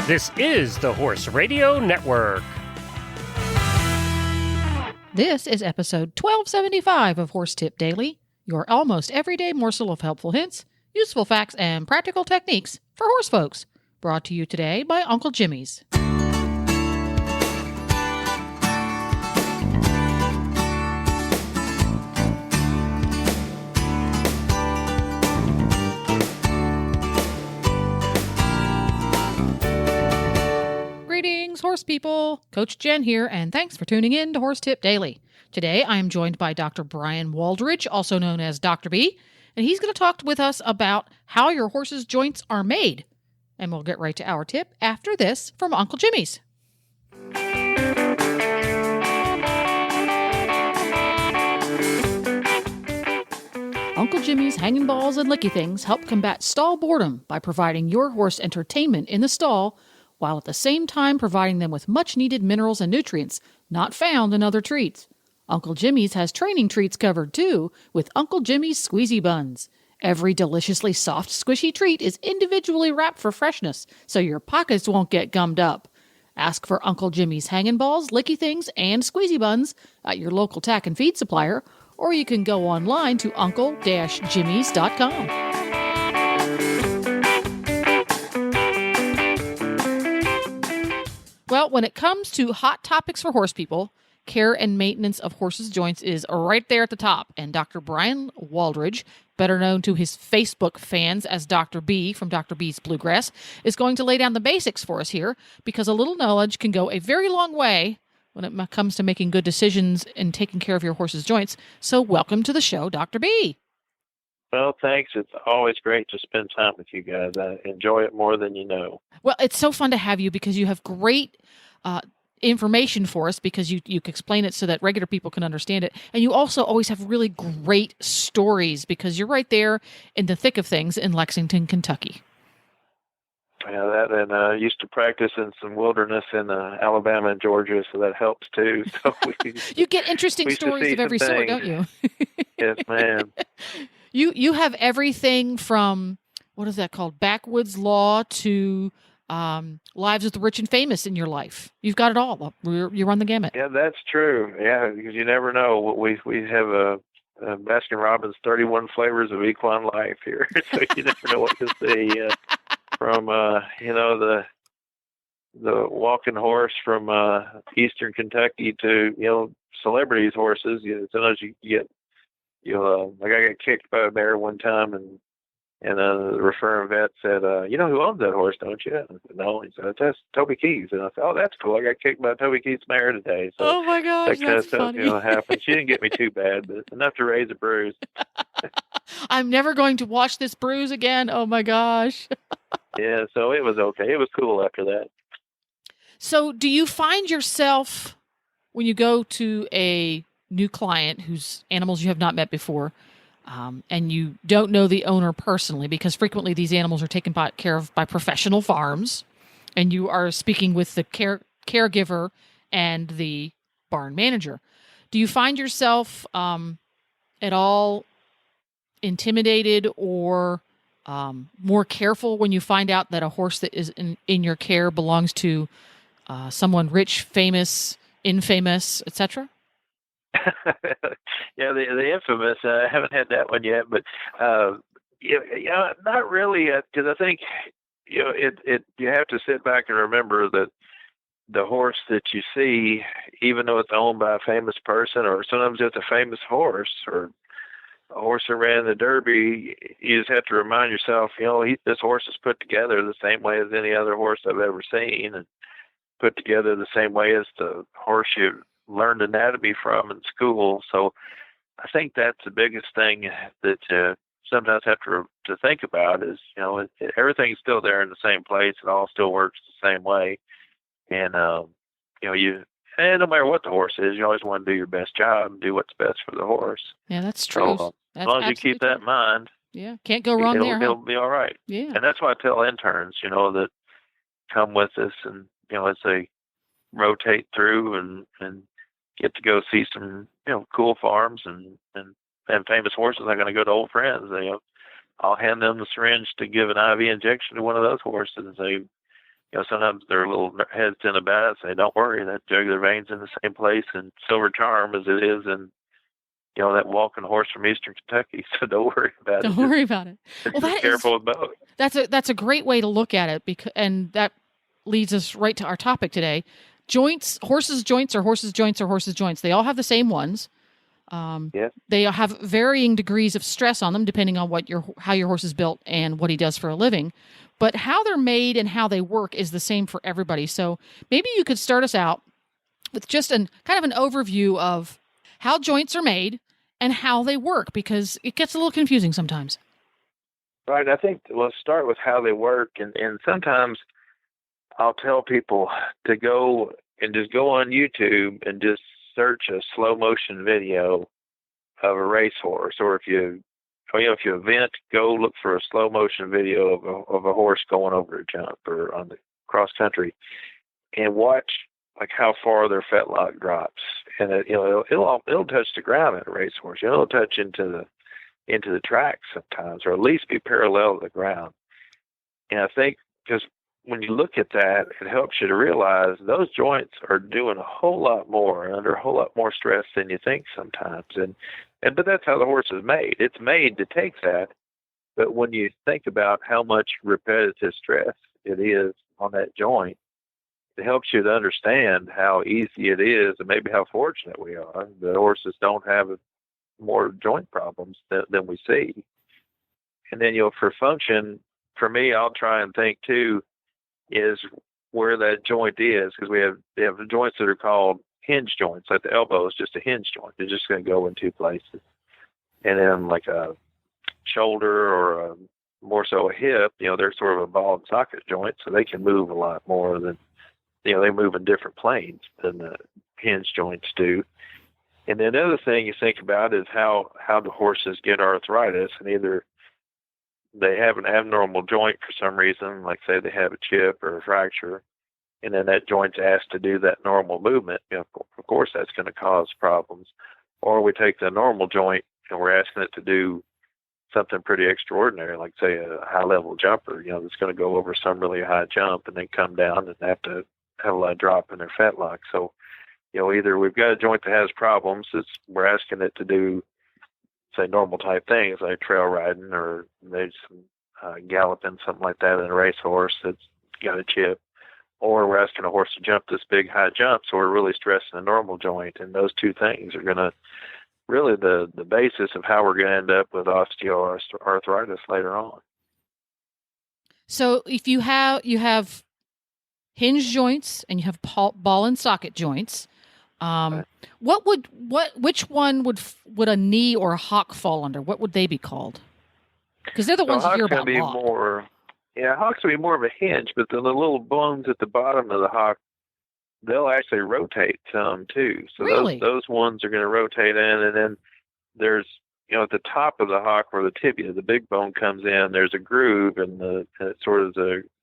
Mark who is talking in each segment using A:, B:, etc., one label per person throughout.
A: This is the Horse Radio Network.
B: This is episode 1275 of Horse Tip Daily, your almost everyday morsel of helpful hints, useful facts, and practical techniques for horse folks. Brought to you today by Uncle Jimmy's. Greetings, horse people. Coach Jen here, and thanks for tuning in to Horse Tip Daily. Today, I am joined by Dr. Brian Waldridge, also known as Dr. B, and he's going to talk with us about how your horse's joints are made. And we'll get right to our tip after this from Uncle Jimmy's. Uncle Jimmy's Hanging Balls and Licky Things help combat stall boredom by providing your horse entertainment in the stall, while at the same time providing them with much-needed minerals and nutrients not found in other treats. Uncle Jimmy's has training treats covered, too, with Uncle Jimmy's Squeezy Buns. Every deliciously soft, squishy treat is individually wrapped for freshness, so your pockets won't get gummed up. Ask for Uncle Jimmy's Hanging Balls, Licky Things, and Squeezy Buns at your local tack and feed supplier, or you can go online to uncle-jimmys.com. Well, when it comes to hot topics for horse people, care and maintenance of horses' joints is right there at the top. And Dr. Brian Waldridge, better known to his Facebook fans as Dr. B from Dr. B's Bluegrass, is going to lay down the basics for us here, because a little knowledge can go a very long way when it comes to making good decisions and taking care of your horse's joints. So welcome to the show, Dr. B.
C: Well, thanks. It's always great to spend time with you guys. I enjoy it more than you know.
B: Well, it's so fun to have you because you have great information for us, because you explain it so that regular people can understand it. And you also always have really great stories because you're right there in the thick of things in Lexington, Kentucky.
C: Yeah, that, and I used to practice in some wilderness in Alabama and Georgia, so that helps too. So
B: you get interesting stories of every sort, don't you?
C: Yes, ma'am.
B: You have everything from, what is that called, backwoods law to lives of the rich and famous in your life. You've got it all. You run the gamut.
C: Yeah, that's true. Yeah, because you never know. We have a Baskin-Robbins 31 flavors of equine life here, so you never know what to see. From the walking horse from eastern Kentucky to celebrities' horses. Sometimes you get like I got kicked by a bear one time, and the referring vet said, "You know who owns that horse, don't you?" And I said, "No." He said, "That's Toby Keith." And I said, "Oh, that's cool. I got kicked by Toby Keith's mare today." So
B: oh my gosh,
C: that kind of
B: that's
C: stuff
B: funny.
C: happened. She didn't get me too bad, but it's enough to raise a bruise.
B: I'm never going to wash this bruise again. Oh my gosh.
C: Yeah, so it was okay. It was cool after that.
B: So do you find yourself, when you go to a new client whose animals you have not met before, and you don't know the owner personally, because frequently these animals are taken care of by professional farms, and you are speaking with the caregiver and the barn manager, do you find yourself at all intimidated or more careful when you find out that a horse that is in your care belongs to someone rich, famous, infamous, etc.?
C: Yeah, the infamous. I haven't had that one yet, but not really, because I think you have to sit back and remember that the horse that you see, even though it's owned by a famous person, or sometimes it's a famous horse, or a horse that ran the Derby, you just have to remind yourself, this horse is put together the same way as any other horse I've ever seen, and put together the same way as the horse you learned anatomy from in school. So I think that's the biggest thing that you sometimes have to think about is, everything's still there in the same place. It all still works the same way. And, and no matter what the horse is, you always want to do your best job and do what's best for the horse.
B: Yeah, that's true.
C: So, as long as you keep that in mind,
B: yeah, can't go wrong there.
C: It'll be all right.
B: Yeah,
C: and that's why I tell interns, that come with us, and as they rotate through and get to go see some cool farms and famous horses, I'm going to go to old friends. I'll hand them the syringe to give an IV injection to one of those horses and say, sometimes they're a little hesitant about it. Say, don't worry, that jugular vein's in the same place in Silver Charm as it is in, that walking horse from Eastern Kentucky. So don't worry about it.
B: Don't worry about it. Well,
C: just careful with both.
B: That's a great way to look at it, and that leads us right to our topic today. Joints, horses' joints are horses' joints are horses' joints. They all have the same ones.
C: Yes.
B: They have varying degrees of stress on them depending on how your horse is built and what he does for a living. But how they're made and how they work is the same for everybody. So maybe you could start us out with just kind of an overview of how joints are made and how they work, because it gets a little confusing sometimes.
C: Right. I think we'll start with how they work. And sometimes I'll tell people to go on YouTube and just search a slow motion video of a racehorse, or if you event, go look for a slow motion video of a horse going over a jump or on the cross country, and watch like how far their fetlock drops, and it'll touch the ground at a racehorse. It'll touch into the track sometimes, or at least be parallel to the ground. And I think just when you look at that, it helps you to realize those joints are doing a whole lot more, under a whole lot more stress than you think sometimes. But that's how the horse is made. It's made to take that. But when you think about how much repetitive stress it is on that joint, it helps you to understand how easy it is, and maybe how fortunate we are that horses don't have more joint problems than we see. And then, for function, for me, I'll try and think too, is where that joint is, because they have joints that are called hinge joints. Like the elbow is just a hinge joint. They're just going to go in two places. And then like a shoulder or more so a hip, they're sort of a ball and socket joint, so they can move a lot more than, they move in different planes than the hinge joints do. And then the other thing you think about is how the horses get arthritis, and either they have an abnormal joint for some reason, like say they have a chip or a fracture, and then that joint's asked to do that normal movement. Of course, that's going to cause problems. Or we take the normal joint and we're asking it to do something pretty extraordinary, like say a high-level jumper, that's going to go over some really high jump and then come down and have to have a lot of drop in their fetlock. So, either we've got a joint that has problems, we're asking it to do, say, normal type things like trail riding or maybe some galloping, something like that in a racehorse that's got a chip, or we're asking a horse to jump this big high jump, so we're really stressing the normal joint. And those two things are going to really the basis of how we're going to end up with osteoarthritis later on.
B: So if you have hinge joints and you have ball and socket joints, which one would a knee or a hock fall under? What would they be called? Because they're the ones you hear about a lot.
C: Hocks will be more of a hinge, but then the little bones at the bottom of the hock, they'll actually rotate some too. So
B: really?
C: those ones are going to rotate in, and then there's, at the top of the hock where the tibia, the big bone comes in, there's a groove, and it sort of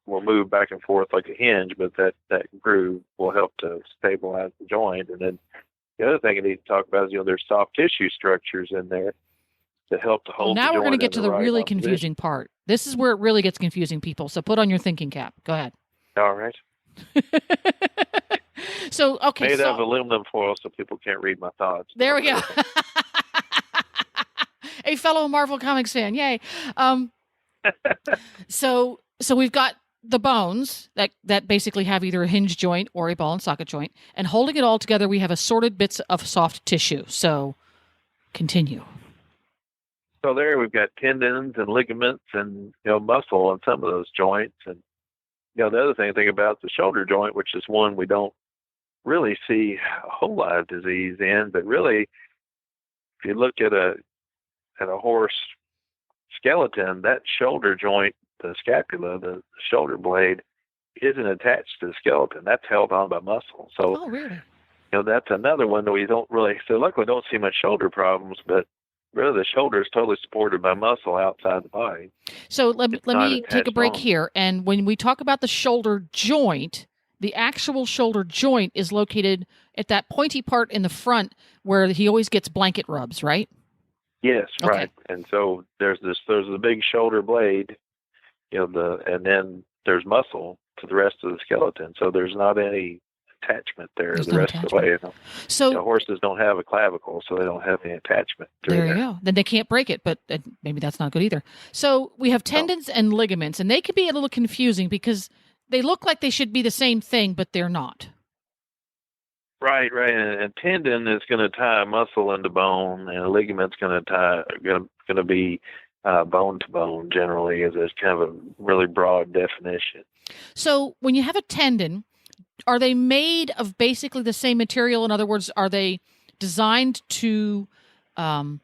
C: will move back and forth like a hinge, but that groove will help to stabilize the joint. And then the other thing I need to talk about is, there's soft tissue structures in there that help to hold the joint.
B: Now we're going to get to the really
C: opposition.
B: confusing part. This is where it really gets confusing, people. So put on your thinking cap. Go ahead.
C: All right.
B: So, okay.
C: Made out of aluminum foil so people can't read my thoughts.
B: There we go. A fellow Marvel Comics fan. Yay. So we've got the bones that basically have either a hinge joint or a ball and socket joint. And holding it all together, we have assorted bits of soft tissue. So continue.
C: So there we've got tendons and ligaments and, muscle on some of those joints. And, the other thing to think about is the shoulder joint, which is one we don't really see a whole lot of disease in. But really, if you look at a horse skeleton, that shoulder joint, the scapula, the shoulder blade, isn't attached to the skeleton. That's held on by muscle. So,
B: really?
C: That's another one that we don't really, so luckily don't see much shoulder problems, but really the shoulder is totally supported by muscle outside the body.
B: So let me take a break here. And when we talk about the shoulder joint, the actual shoulder joint is located at that pointy part in the front where he always gets blanket rubs, right?
C: Yes,
B: okay.
C: Right. And so there's the big shoulder blade, and then there's muscle to the rest of the skeleton. So there's not any attachment there
B: There's
C: the
B: no
C: rest of the
B: attachment.
C: way.
B: So
C: horses don't have a clavicle, so they don't have any attachment.
B: there you go. Then they can't break it, but maybe that's not good either. So we have tendons and ligaments, and they can be a little confusing because they look like they should be the same thing, but they're not.
C: Right. And tendon is going to tie a muscle into bone, and a ligament's going to be bone to bone. Generally, is kind of a really broad definition.
B: So when you have a tendon, are they made of basically the same material? In other words, are they designed to absorb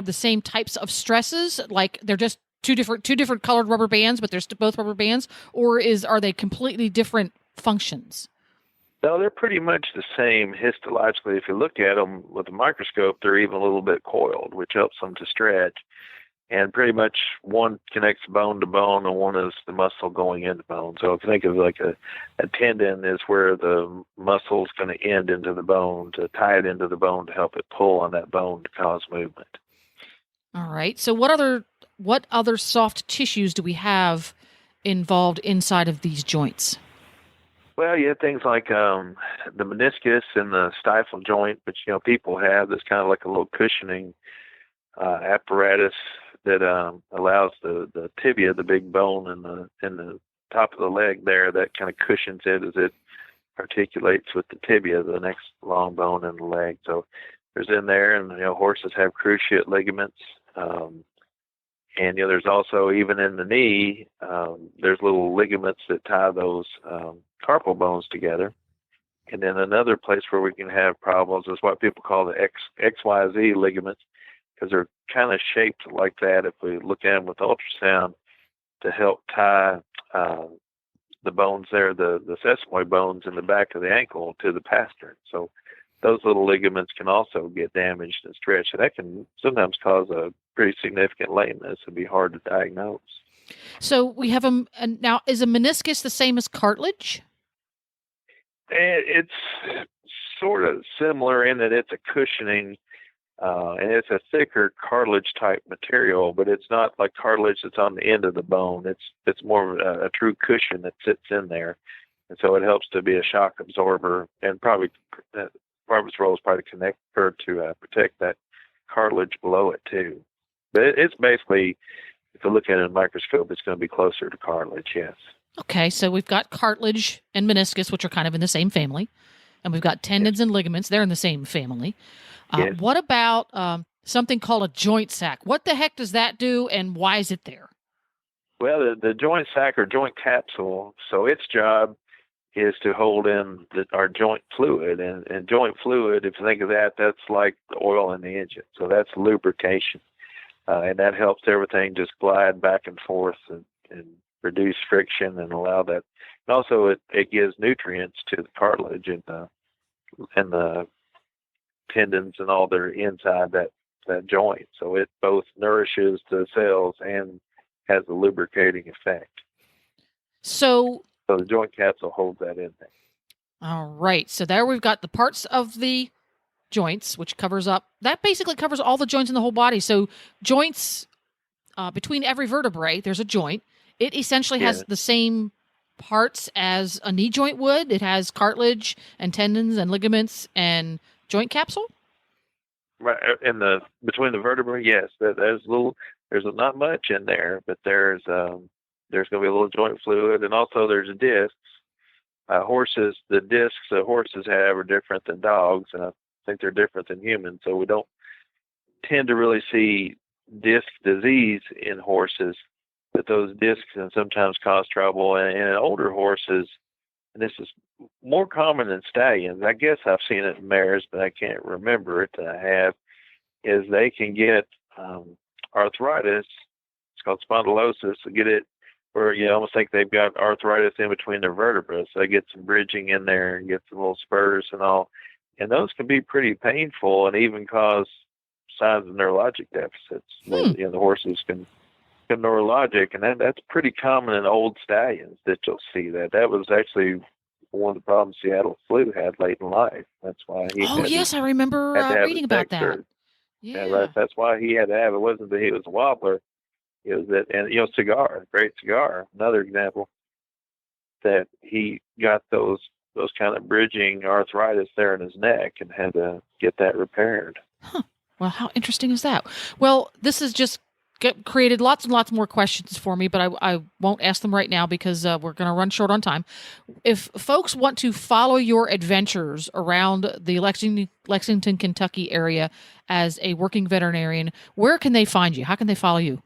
B: the same types of stresses? Like they're just two different colored rubber bands, but they're both rubber bands, or are they completely different functions?
C: No, they're pretty much the same histologically. If you look at them with a microscope, they're even a little bit coiled, which helps them to stretch. And pretty much one connects bone to bone, and one is the muscle going into bone. So if you think of like a tendon is where the muscle's going to end into the bone, to tie it into the bone to help it pull on that bone to cause movement.
B: All right. So what other soft tissues do we have involved inside of these joints?
C: Well, you have things like the meniscus and the stifle joint, which people have. That's kind of like a little cushioning apparatus that allows the tibia, the big bone in the top of the leg there, that kind of cushions it as it articulates with the tibia, the next long bone in the leg. So there's in there, and horses have cruciate ligaments, and there's also, even in the knee, there's little ligaments that tie those carpal bones together. And then another place where we can have problems is what people call the XYZ ligaments, because they're kind of shaped like that if we look at them with ultrasound to help tie the bones there, the sesamoid bones in the back of the ankle to the pastern. So those little ligaments can also get damaged and stretched, and that can sometimes cause a pretty significant lameness and be hard to diagnose.
B: So we have now, is a meniscus the same as cartilage?
C: It's sort of similar in that it's a cushioning, and it's a thicker cartilage type material, but it's not like cartilage that's on the end of the bone. It's more of a true cushion that sits in there, and so it helps to be a shock absorber, and probably part of its role is probably to connect or to protect that cartilage below it too. But it's basically, if you look at it in a microscope, it's going to be closer to cartilage. Yes.
B: Okay, so we've got cartilage and meniscus, which are kind of in the same family, and we've got tendons and ligaments. They're in the same family.
C: Yes.
B: What about something called a joint sac? What the heck does that do, and why is it there?
C: Well, the joint sac or joint capsule, so its job is to hold in our joint fluid. And joint fluid, if you think of that, that's like the oil in the engine. So that's lubrication. And that helps everything just glide back and forth and reduce friction and allow that. And also it gives nutrients to the cartilage and the tendons and all that are inside that joint. So it both nourishes the cells and has a lubricating effect.
B: So
C: the joint capsule holds that in there.
B: All right. So there we've got the parts of the joints, which basically covers all the joints in the whole body. So joints, between every vertebrae, there's a joint. It essentially has the same parts as a knee joint would. It has cartilage and tendons and ligaments and joint capsule.
C: Right. Between the vertebrae, yes. There's not much in there, but there's going to be a little joint fluid, and also there's discs. The discs that horses have are different than dogs, and I think they're different than humans. So we don't tend to really see disc disease in horses, but those discs can sometimes cause trouble. And in older horses, and this is more common in stallions, I guess I've seen it in mares, but I can't remember it that I have, is they can get arthritis. It's called spondylosis. They get it where you almost think they've got arthritis in between their vertebrae. So they get some bridging in there and get some little spurs and all. And those can be pretty painful and even cause signs of neurologic deficits. The horses can become neurologic, and that's pretty common in old stallions that you'll see that. That was actually one of the problems Seattle Flew had late in life. That's why he
B: I remember reading about that.
C: Yeah, right. That's why he had to have it. Wasn't that he was a wobbler. It was that, and Cigar, great cigar, another example. that he got those kind of bridging arthritis there in his neck and had to get that repaired.
B: Huh. Well, how interesting is that? Well, this has just created lots and lots more questions for me, but I won't ask them right now because we're going to run short on time. If folks want to follow your adventures around the Lexington, Kentucky area as a working veterinarian, where can they find you? How can they follow you?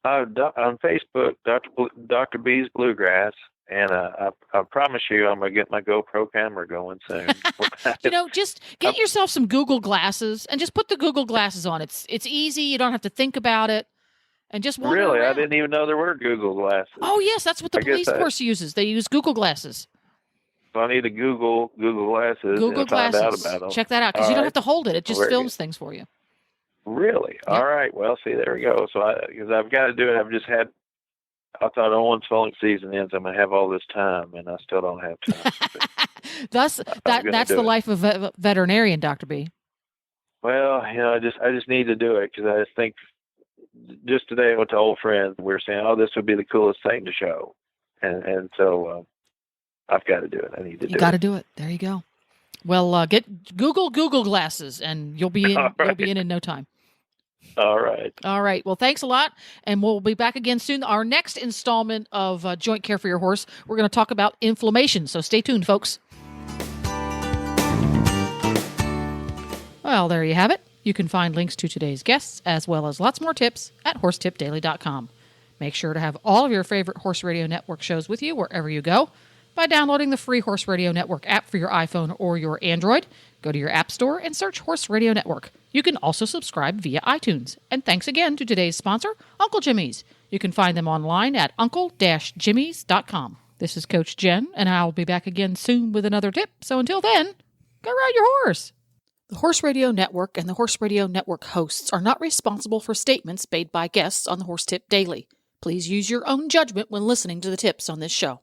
C: On Facebook, Dr. B's Bluegrass. And I promise you, I'm going to get my GoPro camera going soon.
B: Just get yourself some Google glasses and just put the Google glasses on. It's easy. You don't have to think about it. And just wander
C: Really?
B: around.
C: I didn't even know there were Google glasses.
B: Oh, yes. That's what the police force uses. They use Google glasses.
C: So I need to Google glasses and find out about them.
B: Check that out because you don't have to hold it. It just films things for you.
C: Really? Yep. All right. Well, see, there we go. So because I've got to do it. I thought once falling season ends, I'm going to have all this time, and I still don't have time.
B: That's the life of a veterinarian, Dr. B.
C: Well, I just need to do it because I just think just today I went to old friends. We were saying, oh, this would be the coolest thing to show. And so I've got to do it. I need to do it.
B: You got to do it. There you go. Well, get Google glasses, and you'll be in. Right. You'll be in no time.
C: All right.
B: All right. Well, thanks a lot. And we'll be back again soon. Our next installment of Joint Care for Your Horse, we're going to talk about inflammation. So stay tuned, folks. Well, there you have it. You can find links to today's guests as well as lots more tips at horsetipdaily.com. Make sure to have all of your favorite Horse Radio Network shows with you wherever you go by downloading the free Horse Radio Network app for your iPhone or your Android. Go to your app store and search Horse Radio Network. You can also subscribe via iTunes. And thanks again to today's sponsor, Uncle Jimmy's. You can find them online at uncle-jimmys.com. This is Coach Jen, and I'll be back again soon with another tip. So until then, go ride your horse. The Horse Radio Network and the Horse Radio Network hosts are not responsible for statements made by guests on the Horse Tip Daily. Please use your own judgment when listening to the tips on this show.